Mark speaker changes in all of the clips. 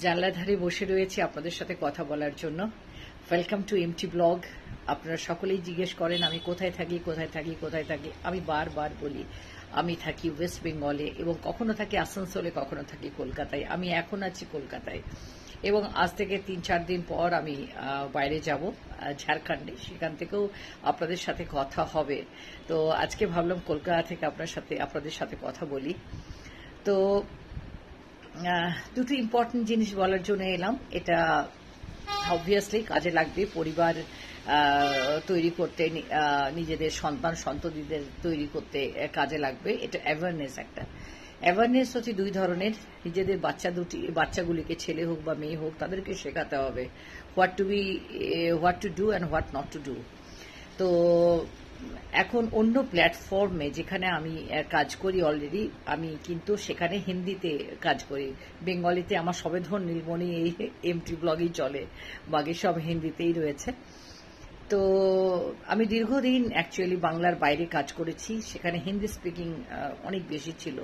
Speaker 1: জানলা ধারে বসে রয়েছি আপনাদের সাথে কথা বলার জন্য। Welcome to MT blog. আপনারা সকলেই জিজ্ঞেস করেন আমি কোথায় থাকি কোথায় থাকি কোথায় থাকি। আমি বারবার বলি আমি থাকি ওয়েস্ট বেঙ্গলে, এবং কখনো থাকি আসানসোলে, কখনো থাকি কলকাতায়। আমি এখন আছি কলকাতায়, এবং আজ থেকে 3-4 দিন পর আমি বাইরে যাব ঝাড়খণ্ডে। সেখান থেকেও আপনাদের সাথে কথা হবে। তো আজকে ভাবলাম কলকাতা থেকে আপনাদের সাথে কথা বলি। তো দুটো ইম্পর্টেন্ট জিনিস বলার জন্য এলাম। এটা অবভিয়াসলি কাজে লাগবে, পরিবার তৈরি করতে, নিজেদের সন্তান সন্ততিদের তৈরি করতে কাজে লাগবে। এটা অ্যাওয়ারনেস। একটা অ্যাওয়ারনেস হচ্ছে দুই ধরনের। নিজেদের বাচ্চাগুলিকে, ছেলে হোক বা মেয়ে হোক, তাদেরকে শেখাতে হবে what to do and what not to do. তো এখন অন্য প্ল্যাটফর্মে যেখানে আমি কাজ করি অলরেডি, আমি কিন্তু সেখানে হিন্দিতে কাজ করি। বেঙ্গলিতে আমার সবেধন নীলমণি এই এমটি ব্লগই চলে, বাকি সব হিন্দিতেই রয়েছে। তো আমি দীর্ঘদিন অ্যাকচুয়ালি বাংলার বাইরে কাজ করেছি, সেখানে হিন্দি স্পিকিং অনেক বেশি ছিল,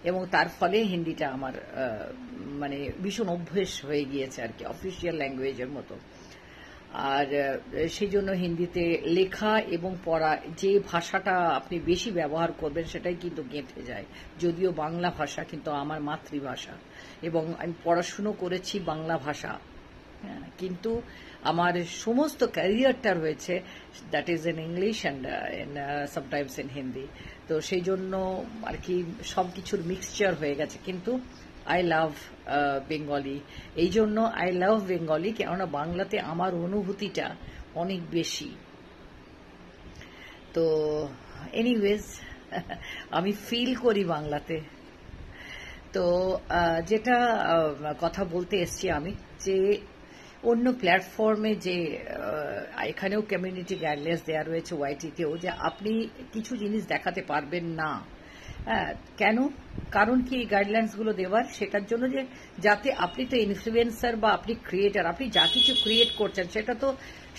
Speaker 1: এবং তার ফলে হিন্দিটা আমার মানে ভীষণ অভ্যেস হয়ে গিয়েছে আর কি, অফিসিয়াল ল্যাঙ্গুয়েজের মতো। আর সেই জন্য হিন্দিতে লেখা এবং পড়া, যে ভাষাটা আপনি বেশি ব্যবহার করবেন সেটাই কিন্তু গেঁথে যায়। যদিও বাংলা ভাষা কিন্তু আমার মাতৃভাষা, এবং আমি পড়াশুনো করেছি বাংলা ভাষা, কিন্তু আমার সমস্ত ক্যারিয়ারটা রয়েছে that is in English and sometimes in Hindi. তো সেই জন্য আর কি সব কিছুর মিক্সচার হয়ে গেছে। কিন্তু আই লাভ বেঙ্গলি। এই জন্য আই লাভ বেঙ্গলি, কেননা বাংলাতে আমার অনুভূতিটা অনেক বেশি। তো এনিওয়েজ আমি ফিল করি বাংলাতে। তো যেটা কথা বলতে এসছি আমি, যে অন্য প্ল্যাটফর্মে যে এখানেও কমিউনিটি গাইডলাইন্স দেওয়া রয়েছে ওয়াইটিতেও, যে আপনি কিছু জিনিস দেখাতে পারবেন না। কেন? কারণ কি এই গাইডলাইন্সগুলো দেওয়ার? সেটার জন্য যে যাতে আপনি তো ইনফ্লুয়েন্সার বা আপনি ক্রিয়েটার, আপনি যা কিছু ক্রিয়েট করছেন সেটা তো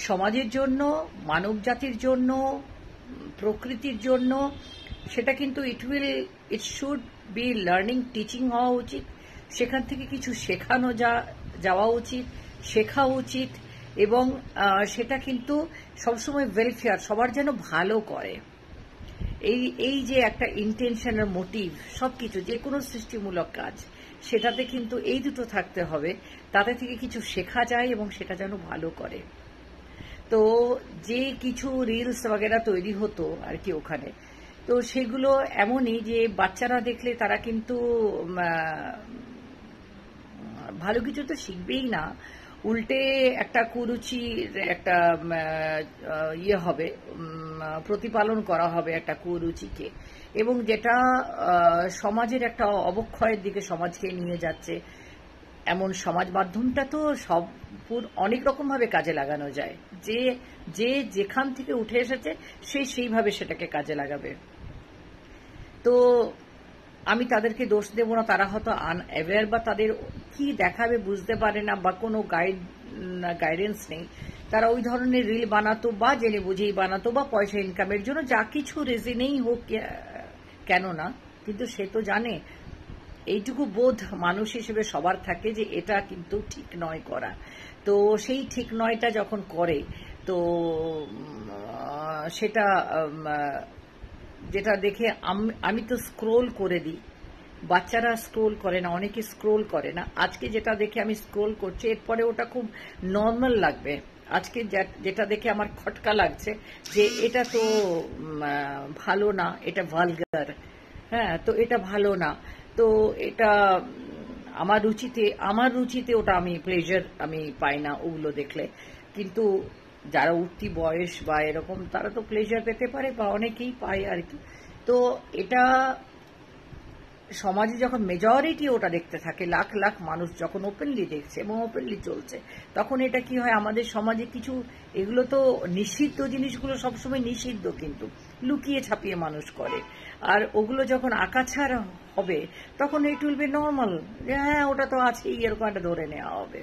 Speaker 1: সমাজের জন্য, মানব জাতির জন্য, প্রকৃতির জন্য। সেটা কিন্তু it should be learning, teaching হওয়া উচিত। সেখান থেকে কিছু শেখানো যাওয়া উচিত, শেখা উচিত, এবং সেটা কিন্তু সবসময় ওয়েলফেয়ার, সবার যেন ভালো করে। এই যে একটা ইন্টেনশন আর মোটিভ, সবকিছু যে কোনো সৃষ্টিমূলক কাজ, সেটাতে কিন্তু এই দুটো থাকতে হবে। তাতে থেকে কিছু শেখা যায় এবং সেটা যেন ভালো করে। তো যে কিছু রিলস বগেরা তৈরি হতো আর কি ওখানে, তো সেগুলো এমনই যে বাচ্চারা দেখলে তারা কিন্তু ভালো কিছু তো শিখবেই না, উল্টে একটা কুরুচির একটা ইয়ে হবে, প্রতিপালন করা হবে একটা কুরুচিকে, এবং যেটা সমাজের একটা অবক্ষয়ের দিকে সমাজকে নিয়ে যাচ্ছে। এমন সমাজ মাধ্যমটা তো সব অনেক রকমভাবে কাজে লাগানো যায়। যে যেখান থেকে উঠে এসেছে সেইভাবে সেটাকে কাজে লাগাবে। তো আমি তাদেরকে দোষ দেব না, তারা হয়তো আনঅ্যাওয়্যার, বা তাদের কি দেখাবে বুঝতে পারে না, বা কোনো গাইডেন্স নেই। তারা ওই ধরনের রিল বানাতো, বা জেনে বুঝেই বানাতো, বা পয়সা ইনকামের জন্য, যা কিছু রিজনেই হোক কেন না, কিন্তু সে তো জানে, এইটুকু বোধ মানুষ হিসেবে সবার থাকে যে এটা কিন্তু ঠিক নয় করা। তো সেই ঠিক নয়টা যখন করে, তো সেটা যেটা দেখে আমি তো স্ক্রোল করে দিই। বাচ্চারা স্ক্রোল করে না, অনেকে স্ক্রোল করে না। আজকে যেটা দেখে আমি স্ক্রোল করছি, এরপরে ওটা খুব নর্মাল লাগবে। আজকে যেটা দেখে আমার খটকা লাগছে যে এটা তো ভালো না, এটা ভালগার, তো এটা ভালো না। তো এটা আমার রুচিতে ওটা আমি প্লেজার আমি পাই না ওগুলো দেখলে। কিন্তু যারা উঠতি বয়স বা এরকম, তারা তো প্লেজার পেতে পারে, বা অনেকেই পায় আর কি। তো এটা সমাজে যখন মেজরিটি ওটা দেখতে থাকে, লাখ লাখ মানুষ যখন ওপেনলি দেখছে এবং ওপেনলি চলছে, তখন এটা কি হয়, আমাদের সমাজে কিছু, এগুলো তো নিষিদ্ধ জিনিসগুলো সবসময় নিষিদ্ধ, কিন্তু লুকিয়ে ছাপিয়ে মানুষ করে। আর ওগুলো যখন আকাছাড় হবে, তখন ইট উইল বি নর্মাল, যে হ্যাঁ ওটা তো আছেই, এরকম একটা ধরে নেওয়া হবে।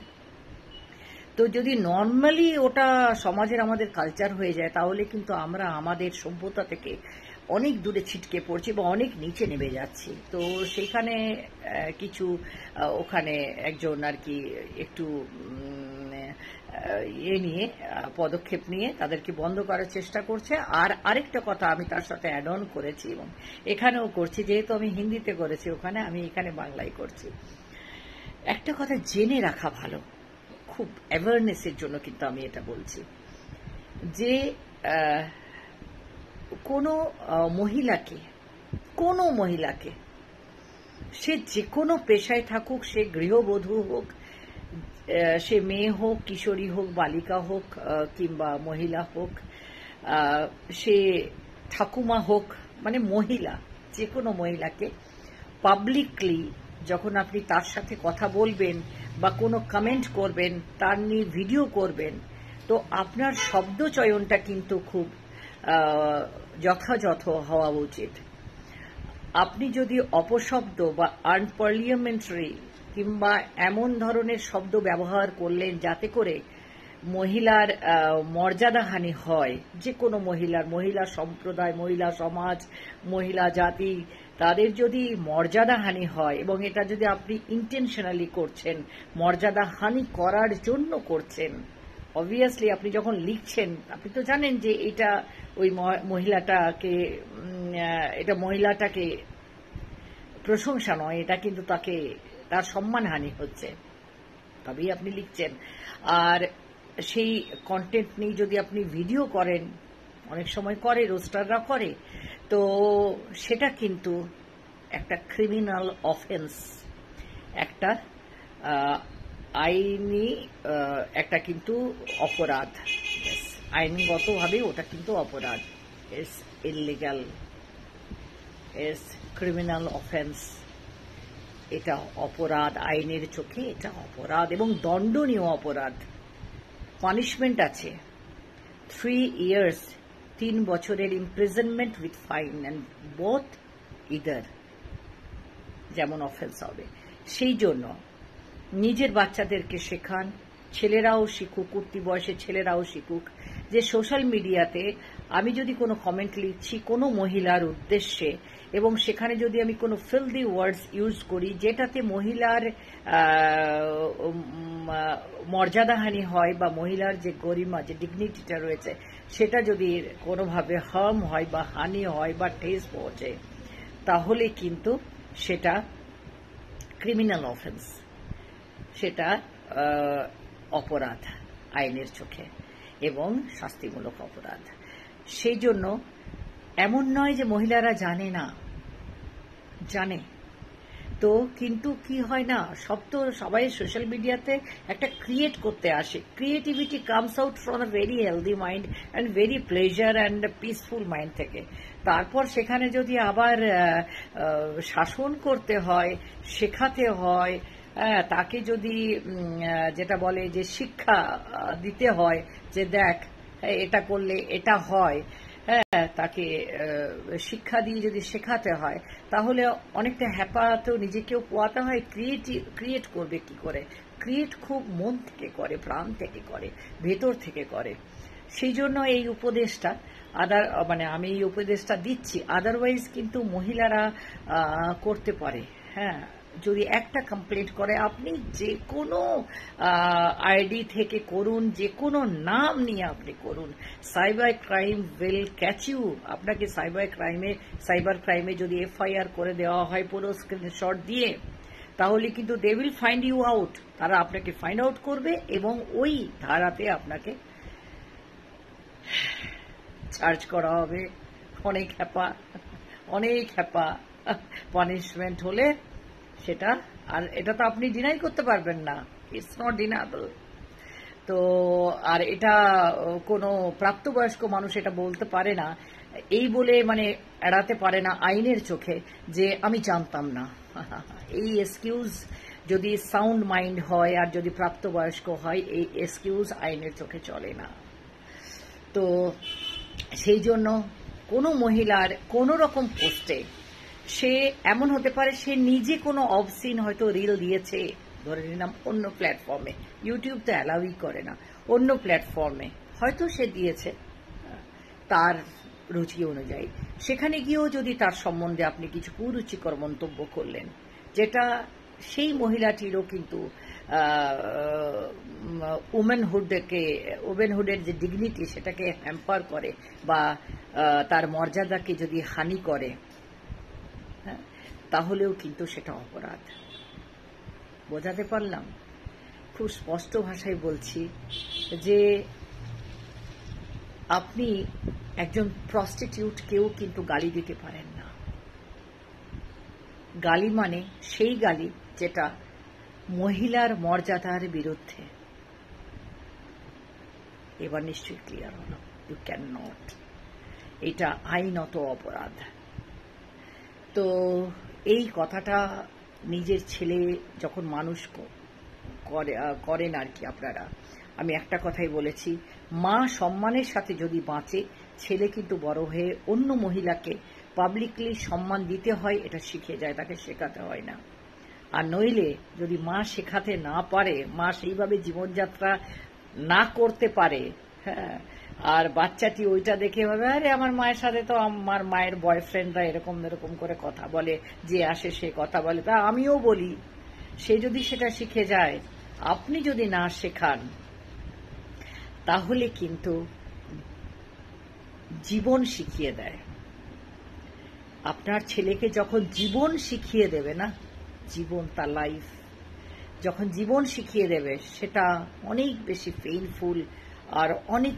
Speaker 1: তো যদি নর্মালি ওটা সমাজের আমাদের কালচার হয়ে যায়, তাহলে কিন্তু আমরা আমাদের সভ্যতা থেকে অনেক দূরে ছিটকে পড়ছি বা অনেক নিচে নেমে যাচ্ছি। তো সেইখানে কিছু ওখানে একজন আর কি একটু নিয়ে পদক্ষেপ নিয়ে তাদেরকে বন্ধ করার চেষ্টা করছে। আর আরেকটা কথা আমি তার সাথে অ্যাড অন করেছি এবং এখানেও করছি, যেহেতু আমি হিন্দিতে করেছি ওখানে, আমি এখানে বাংলায় করছি। একটা কথা জেনে রাখা ভালো, খুব অ্যাওয়ারনেসের জন্য কিন্তু আমি এটা বলছি, যে কোনো মহিলাকে সে যে কোনো পেশায় থাকুক, সে গৃহবধূ হোক, সে মেয়ে হোক, কিশোরী হোক, বালিকা হোক, কিংবা মহিলা হোক, সে ঠাকুমা হোক, মানে মহিলা, যে কোনো মহিলাকে পাবলিকলি যখন আপনি তার সাথে কথা বলবেন বা কোনো কমেন্ট করবেন, তার নিয়ে ভিডিও করবেন, তো আপনার শব্দ চয়নটা কিন্তু খুব যথাযথ হওয়া উচিত। আপনি যদি অপশব্দ বা আনপার্লিয়ামেন্টারি কিংবা এমন ধরনের শব্দ ব্যবহার করলেন যাতে করে মহিলার মর্যাদাহানি হয়, যে কোনো মহিলা সম্প্রদায়, মহিলা সমাজ, মহিলা জাতি, তাদের যদি মর্যাদাহানি হয়, এবং এটা যদি আপনি ইন্টেনশনালি করছেন, মর্যাদাহানি করার জন্য করছেন, অবভিয়াসলি আপনি যখন লিখছেন আপনি তো জানেন যে এটা ওই মহিলাটাকে প্রশংসা নয়, এটা কিন্তু তার সম্মানহানি হচ্ছে, তবেই আপনি লিখছেন। আর সেই কন্টেন্ট নিয়ে যদি আপনি ভিডিও করেন, অনেক সময় করে, রোস্টাররা করে, তো সেটা কিন্তু একটা ক্রিমিনাল অফেন্স, একটা আইনি একটা কিন্তু অপরাধ, আইনগতভাবে ওটা কিন্তু অপরাধ, it's illegal, it's criminal offence, এটা অপরাধ, আইনের চোখে এটা অপরাধ এবং দণ্ডনীয় অপরাধ। পানিশমেন্ট আছে 3 years, 3 বছরের imprisonment with fine, and both either যেমন অফেন্স হবে। সেই জন্য নিজের বাচ্চাদেরকে শেখান, ছেলেরাও শিখুক, উঠতি বয়সের ছেলেরাও শিখুক, যে সোশ্যাল মিডিয়াতে আমি যদি কোনো কমেন্ট লিখছি কোনো মহিলার উদ্দেশ্যে, এবং সেখানে যদি আমি কোনো ফিলদি ওয়ার্ডস ইউজ করি যেটাতে মহিলার মর্যাদাহানি হয় বা মহিলার যে গরিমা, যে ডিগনিটিটা রয়েছে, সেটা যদি কোনোভাবে হার্ম হয় বা হানি হয় বা ঠেস পৌঁছে, তাহলে কিন্তু সেটা ক্রিমিনাল অফেন্স, সেটা অপরাধ আইনের চোখে এবং শাস্তিমূলক অপরাধ। সেই জন্য এমন নয় যে মহিলারা জানে না, জানে তো, কিন্তু কি হয় না, সবাই সোশ্যাল মিডিয়াতে একটা ক্রিয়েট করতে আসে। Creativity comes out from a very healthy mind and very pleasure and peaceful mind থেকে। তারপর সেখানে যদি আবার শাসন করতে হয়, শেখাতে হয়, তাকে যদি যেটা বলে যে শিক্ষা দিতে হয়, যে দেখ এটা করলে এটা হয়, তাকে শিক্ষা দিয়ে যদি শেখাতে হয়, তাহলে অনেকটা হ্যাপাতেও নিজেকেও পোয়াতে হয়। ক্রিয়েট করবে কি করে? ক্রিয়েট খুব মন থেকে করে, প্রাণ থেকে করে, ভেতর থেকে করে। সেই জন্য এই উপদেশটা আমি এই উপদেশটা দিচ্ছি। আদারওয়াইজ কিন্তু মহিলারা করতে পারে, হ্যাঁ, যদি একটা কমপ্লেন্ট করে, আপনি যে কোনো আইডি থেকে করুন, যে কোনো নাম নিয়ে আপনি করুন, cyber crime will catch you. আপনাকে সাইবার ক্রাইমে যদি FIR করে দেওয়া হয় পুরো স্ক্রিনশট দিয়ে, তাহলে কিন্তু they will find you out, তারা আপনাকে ফাইন্ড আউট করবে এবং ওই ধারাতে আপনাকে চার্জ করা হবে। অনেক হ্যাপা পানিশমেন্ট হলে সেটা, আর এটা তো আপনি ডিনাই করতে পারবেন না, ইটস নট ডিনাবল। তো আর এটা কোনো প্রাপ্তবয়স্ক মানুষ এটা বলতে পারে না, এই বলে মানে এড়াতে পারে না আইনের চোখে যে আমি জানতাম না। এই এক্সকিউজ যদি সাউন্ড মাইন্ড হয় আর যদি প্রাপ্তবয়স্ক হয়, এই এক্সকিউজ আইনের চোখে চলে না। তো সেই জন্য কোনো মহিলার কোনো রকম পোস্টে, সে এমন হতে পারে সে নিজে কোনো অবসিন হয়তো রিল দিয়েছে, ধরে নিলাম অন্য প্ল্যাটফর্মে, ইউটিউব তো অ্যালাউই করে না, অন্য প্ল্যাটফর্মে হয়তো সে দিয়েছে, তার রুচি অনুযায়ী। সেখানে গিয়েও যদি তার সম্বন্ধে আপনি কিছু কুরুচিকর মন্তব্য করলেন, যেটা সেই মহিলাটিরও কিন্তু উমেনহুডের যে ডিগনিটি সেটাকে হ্যাম্পার করে বা তার মর্যাদাকে যদি হানি করে, হ্যাঁ, তাহলেও কিন্তু সেটা অপরাধ। বোঝাতে পারলাম? খুব স্পষ্ট ভাষায় বলছি যে আপনি একজন প্রস্টিটিউটকেও কিন্তু গালি দিতে পারেন না। গালি মানে সেই গালি যেটা মহিলার মর্যাদার বিরুদ্ধে। এবার নিশ্চয়ই ক্লিয়ার হলো, ইউ ক্যান নট, এটা আইনত অপরাধ। তো এই কথাটা নিজের ছেলে যখন মানুষ করেন আর কি আপনারা, আমি একটা কথাই বলেছি, মা সম্মানের সাথে যদি বাঁচে, ছেলে কিন্তু বড় হয়ে অন্য মহিলাকে পাবলিকলি সম্মান দিতে হয়, এটা শিখে যায়, তাকে শেখাতে হয় না। আর নইলে যদি মা শেখাতে না পারে, মা সেইভাবে জীবনযাত্রা না করতে পারে, হ্যাঁ, আর বাচ্চাটি ওইটা দেখে ভাবে আরে আমার মায়ের সাথে তো আমার মায়ের বয়ফ্রেন্ডরা এরকম এরকম করে কথা বলে, যে আসে সে কথা বলে, তা আমিও বলি, সে যদি সেটা শিখে যায়, আপনি যদি না শেখান, তাহলে কিন্তু জীবন শিখিয়ে দেয়। আপনার ছেলেকে যখন জীবন শিখিয়ে দেবে না, জীবন তার লাইফ যখন জীবন শিখিয়ে দেবে, সেটা অনেক বেশি পেইনফুল আর অনেক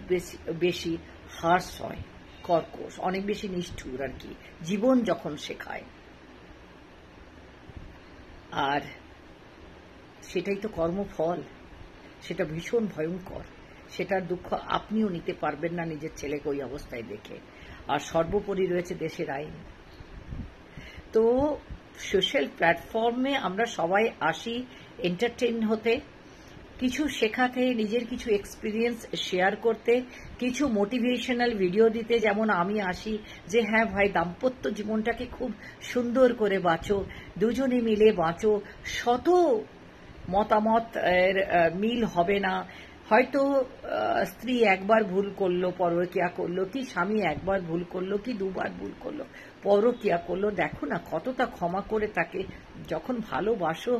Speaker 1: বেশি হার্শ হয়, কর্কশ, অনেক বেশি নিষ্ঠুর আর কি, জীবন যখন শেখায়। আর সেটাই তো কর্মফল, সেটা ভীষণ ভয়ঙ্কর, সেটার দুঃখ আপনিও নিতে পারবেন না নিজের ছেলেকে ওই অবস্থায় দেখে। আর সর্বোপরি রয়েছে দেশের আইন। তো সোশ্যাল প্ল্যাটফর্মে আমরা সবাই আসি এন্টারটেইন হতে, কিছু শেখাতে, নিজের কিছু এক্সপিরিয়েন্স শেয়ার করতে, কিছু মোটিভেশনাল ভিডিও দিতে। যেমন আমি আসি যে হ্যাঁ ভাই, দাম্পত্য জীবনটাকে খুব সুন্দর করে বাঁচো, দুজনে মিলে বাঁচো, শত মতামত মিল হবে না, হয়তো স্ত্রী একবার ভুল করলো, পরকীয়া করলো, কি স্বামী একবার ভুল করলো, কি দুবার ভুল করলো, পরকীয়া করলো, দেখো না কতটা ক্ষমা করে তাকে। যখন ভালোবাসো,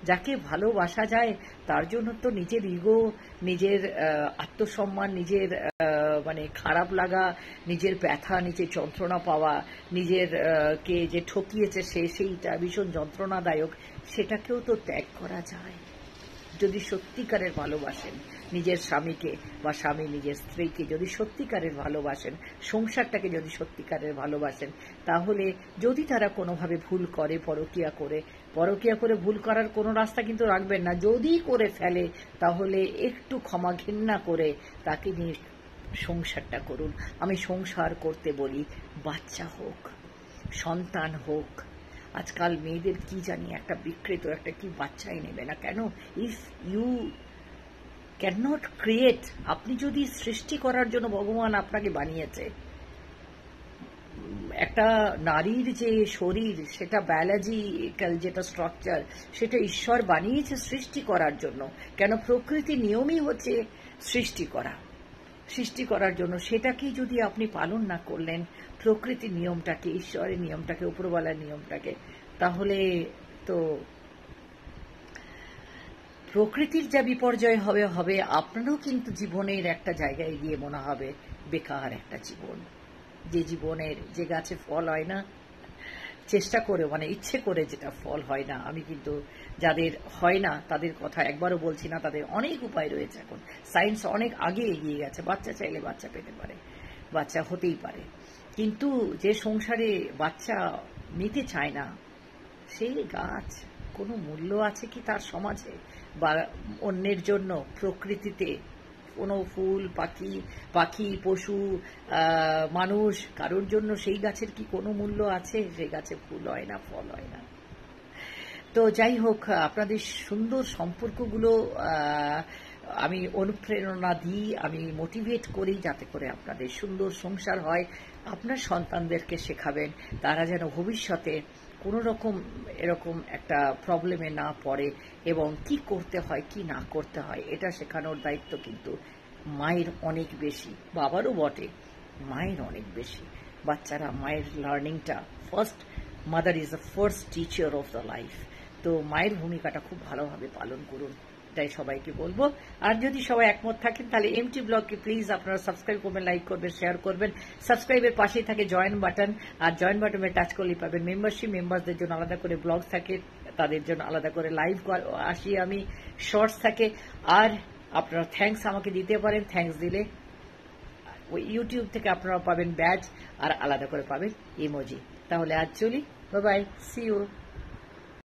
Speaker 1: যাকে ভালোবাসা যায়, তার জন্য তো নিজের ইগো, নিজের আত্মসম্মান, নিজের মানে খারাপ লাগা, নিজের ব্যথা, নিজের যন্ত্রণা পাওয়া, নিজের কে যে ঠকিয়েছে সেইটা ভীষণ যন্ত্রণাদায়ক, সেটাকেও তো ত্যাগ করা যায় যদি সত্যিকারের ভালোবাসেন নিজের স্বামীকে, বা স্বামী নিজের স্ত্রীকে যদি সত্যিকারের ভালোবাসেন, সংসারটাকে যদি সত্যিকারের ভালোবাসেন, তাহলে যদি তারা কোনোভাবে ভুল করে, পরকীয়া করে ভুল করার কোনো রাস্তা কিন্তু রাখবেন না। যদি করে ফেলে, তাহলে একটু ক্ষমা ঘৃণা করে তাকে নিয়ে সংসারটা করুন। আমি সংসার করতে বলি, বাচ্চা হোক, সন্তান হোক। আজকাল মেয়েদের কি জানি একটা বিকৃত একটা কি, বাচ্চাই নেবে না কেন? If you can not create, আপনি যদি সৃষ্টি করার জন্য ভগবান আপনাকে বানিয়েছে, একটা নারীর যে শরীর, সেটা বায়োলজিক্যাল যেটা স্ট্রাকচার, সেটা ঈশ্বর বানিয়েছে সৃষ্টি করার জন্য। কেন? প্রকৃতির নিয়মই হচ্ছে সৃষ্টি করার জন্য। সেটাকেই যদি আপনি পালন না করলেন, প্রকৃতির নিয়মটাকে, ঈশ্বরের নিয়মটাকে, উপরওয়ালার নিয়মটাকে, তাহলে তো প্রকৃতির যা বিপর্যয় হবে, আপনারও কিন্তু জীবনের একটা জায়গায় গিয়ে মনে হবে বেকার একটা জীবন। যে জীবনের, যে গাছে ফল হয় না, চেষ্টা করে মানে ইচ্ছে করে যেটা ফল হয় না। আমি কিন্তু যাদের হয় না তাদের কথা একবারও বলছি না, তাদের অনেক উপায় রয়েছে। এখন সায়েন্স অনেক আগে এগিয়ে গেছে, বাচ্চা চাইলে বাচ্চা পেতে পারে, বাচ্চা হতেই পারে। কিন্তু যে সংসারে বাচ্চা নিতে চায় না, সেই গাছ কোনো মূল্য আছে কি তার সমাজে বা অন্যের জন্য? প্রকৃতিতে কোনো ফুল, পাখি, পশু, মানুষ, কারোর জন্য সেই গাছের কি কোনো মূল্য আছে? সেই গাছে ফুল হয় না, ফল হয় না। তো যাই হোক, আপনাদের সুন্দর সম্পর্কগুলো আমি অনুপ্রেরণা দিই, আমি মোটিভেট করি, যাতে করে আপনাদের সুন্দর সংসার হয়। আপনার সন্তানদেরকে শেখাবেন তারা যেন ভবিষ্যতে কোনো রকম এরকম একটা প্রবলেমে না পড়ে, এবং কি করতে হয় কি না করতে হয় এটা শেখানোর দায়িত্ব কিন্তু মায়ের অনেক বেশি, বাবারও বটে, মায়ের অনেক বেশি। বাচ্চারা মায়ের লার্নিংটা first, mother is the first teacher of the life. তো মায়ের ভূমিকাটা খুব ভালোভাবে পালন করুন, এটাই সবাইকে বলবো। আর যদি সবাই একমত থাকেন তাহলে এমটি ব্লগকে প্লিজ আপনারা সাবস্ক্রাইব করবেন, লাইক করবেন, শেয়ার করবেন। সাবস্ক্রাইবের পাশেই থাকে জয়েন বাটন, আর জয়েন বাটনে টাচ করলেই পাবেন মেম্বারশিপ। মেম্বারদের জন্য আলাদা করে ব্লগ থাকে, তাদের জন্য আলাদা করে লাইভ আসি আমি, শর্টস থাকে। আর আপনারা থ্যাঙ্কস আমাকে দিতে পারেন, থ্যাঙ্কস দিলে ওই ইউটিউব থেকে আপনারা পাবেন ব্যাজ, আর আলাদা করে পাবেন ইমোজি। তাহলে আজ চলি, বাই বাই, সি ইউ।